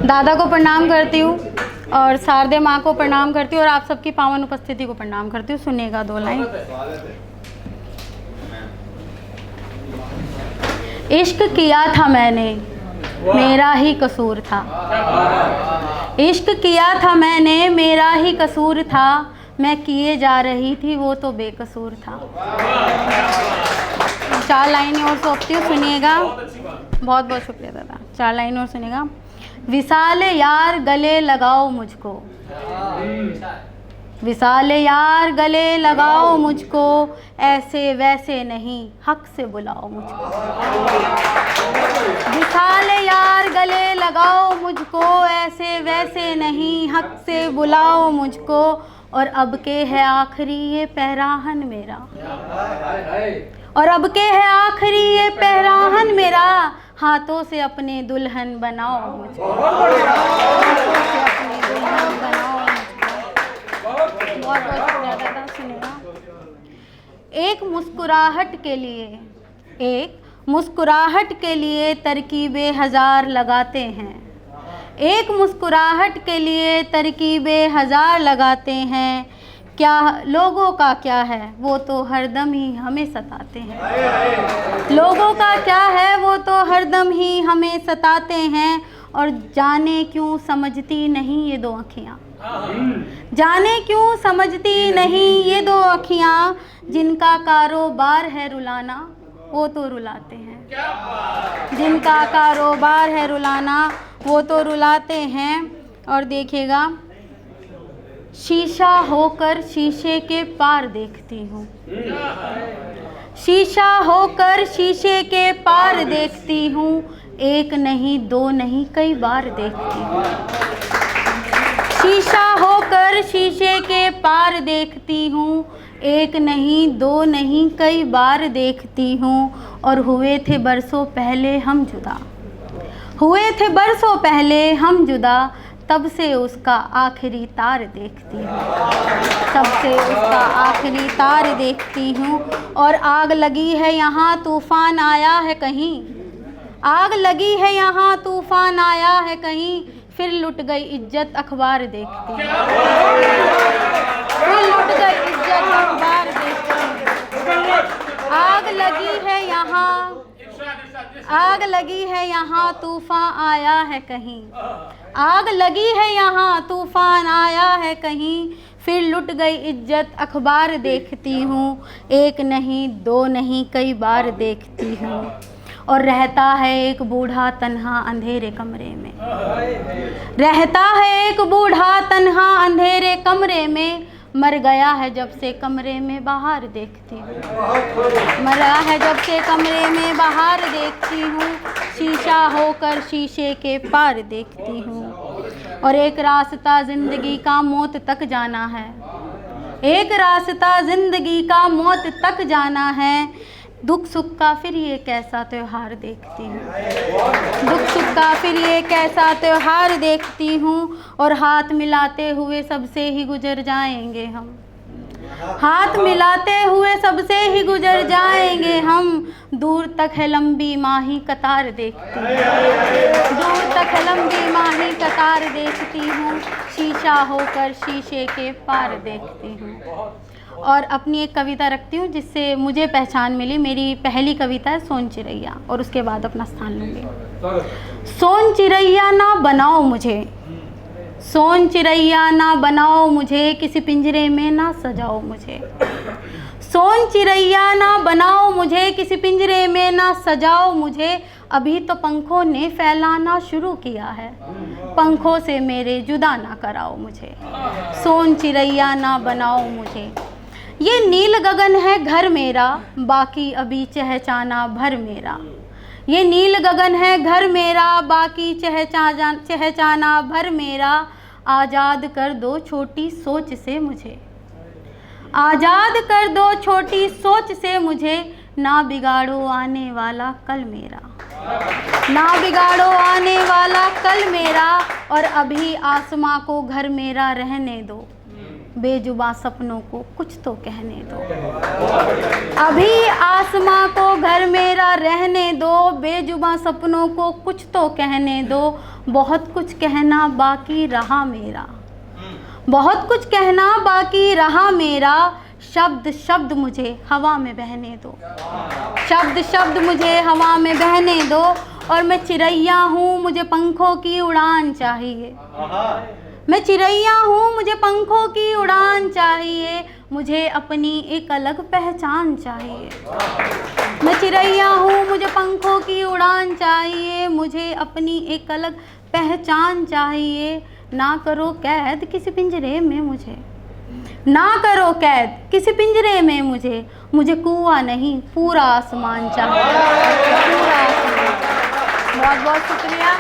दादा को प्रणाम करती हूँ और शारदे माँ को प्रणाम करती हूँ और आप सबकी पावन उपस्थिति को प्रणाम करती हूँ। सुनिएगा 2 लाइन। इश्क किया था मैंने, मेरा ही कसूर था। इश्क किया था मैंने, मेरा ही कसूर था। मैं किए जा रही थी, वो तो बेकसूर था। 4 लाइनें और सौंपती हूँ, सुनिएगा। बहुत बहुत शुक्रिया दादा। 4 लाइनें और सुनिएगा। विशाल यार गले लगाओ मुझको, विशाल यार गले लगाओ मुझको, ऐसे वैसे नहीं हक से बुलाओ मुझको। विशाल यार गले लगाओ मुझको, ऐसे वैसे नहीं हक से बुलाओ मुझको। और अब के है आखिरी ये पहराहन मेरा, और अब के है आखिरी ये पहराहन मेरा। हाथों से अपने दुल्हन बनाओ मुझको, हाथों से अपने दुल्हन बनाओ मुझको। बहुत बहुत शुक्रिया दादा। सुनेगा। एक मुस्कुराहट के लिए, एक मुस्कुराहट के लिए तरकीबें हजार लगाते हैं। एक मुस्कुराहट के लिए तरकीबें हजार लगाते हैं। क्या लोगों का क्या है, वो तो हरदम ही हमें सताते हैं। लोगों का क्या है, वो तो हरदम ही हमें सताते हैं। और जाने क्यों समझती नहीं ये 2 अखियाँ, जाने क्यों समझती नहीं ये 2 अखियाँ। जिनका कारोबार है रुलाना, वो तो रुलाते हैं। जिनका कारोबार है रुलाना, वो तो रुलाते हैं। और देखिएगा, शीशा होकर शीशे के पार देखती हूँ, शीशा होकर शीशे के पार देखती हूँ। एक नहीं 2 नहीं कई बार देखती हूँ। शीशा होकर शीशे के पार देखती हूँ। एक नहीं 2 नहीं कई बार देखती हूँ। और हुए थे बरसों पहले हम जुदा, हुए थे बरसों पहले हम जुदा। तब से उसका आखिरी तार देखती हूँ, तब से उसका आखिरी तार देखती हूँ। और आग लगी है यहाँ तूफान आया है कहीं, आग लगी है यहाँ तूफान आया है कहीं। फिर लुट गई इज्जत अखबार देखती हूँ, फिर लुट गई इज्जत अखबार देखती हूँ। आग लगी है यहाँ, आग लगी है यहाँ तूफान आया है कहीं, आग लगी है यहाँ तूफान आया है कहीं। फिर लुट गई इज्जत अखबार देखती हूँ। एक नहीं 2 नहीं कई बार देखती हूँ। और रहता है एक बूढ़ा तन्हा अंधेरे कमरे में, रहता है एक बूढ़ा तन्हा अंधेरे कमरे में। मर गया है जब से कमरे में बाहर देखती हूँ, मरा है जब से कमरे में बाहर देखती हूँ। शीशा होकर शीशे के पार देखती हूँ। और एक रास्ता ज़िंदगी का मौत तक जाना है, एक रास्ता ज़िंदगी का मौत तक जाना है। दुख सुख का फिर ये कैसा त्योहार देखती हूँ, दुख सुख का फिर ये कैसा त्योहार देखती हूँ। और हाथ मिलाते हुए सबसे ही गुजर जाएंगे हम, हाथ मिलाते हुए सबसे ही गुजर जाएंगे हम। दूर तक है लंबी माही कतार देखती हूँ, दूर तक है लंबी माही कतार देखती हूँ। शीशा होकर शीशे के पार देखती हूँ। और अपनी एक कविता रखती हूँ जिससे मुझे पहचान मिली। मेरी पहली कविता है सोन चिरैया, और उसके बाद अपना स्थान लूँगी। सोन चिरैया ना बनाओ मुझे, सोन चिरैया ना बनाओ मुझे, किसी पिंजरे में ना सजाओ मुझे। सोन चिरैया ना बनाओ मुझे, किसी पिंजरे में ना सजाओ मुझे। अभी तो पंखों ने फैलाना शुरू किया है, पंखों से मेरे जुदा ना कराओ मुझे। सोन चिरैया ना बनाओ मुझे। ये नील गगन है घर मेरा, बाकी अभी चहचाना भर मेरा। ये नील गगन है घर मेरा, बाकी चहचाना भर मेरा। आज़ाद कर दो छोटी सोच से मुझे, आज़ाद कर दो छोटी सोच से मुझे। ना बिगाड़ो आने वाला कल मेरा, ना बिगाड़ो आने वाला कल मेरा। और अभी आसमां को घर मेरा रहने दो, बेजुबां सपनों को कुछ तो कहने दो। अभी आसमां को घर मेरा रहने दो, बेजुबां सपनों को कुछ तो कहने दो। बहुत कुछ कहना बाकी रहा मेरा, बहुत कुछ कहना बाकी रहा मेरा। शब्द शब्द मुझे हवा में बहने दो, शब्द शब्द मुझे हवा में बहने दो। और मैं चिड़ैया हूँ, मुझे पंखों की उड़ान चाहिए। मैं चिड़ैया हूँ, मुझे पंखों की उड़ान चाहिए। मुझे अपनी एक अलग पहचान चाहिए। मैं चिड़ैया हूँ, मुझे पंखों की उड़ान चाहिए। मुझे अपनी एक अलग पहचान चाहिए। ना करो कैद किसी पिंजरे में मुझे, ना करो कैद किसी पिंजरे में मुझे। मुझे कुआं नहीं पूरा आसमान चाहिए, पूरा आसमान। बहुत बहुत शुक्रिया।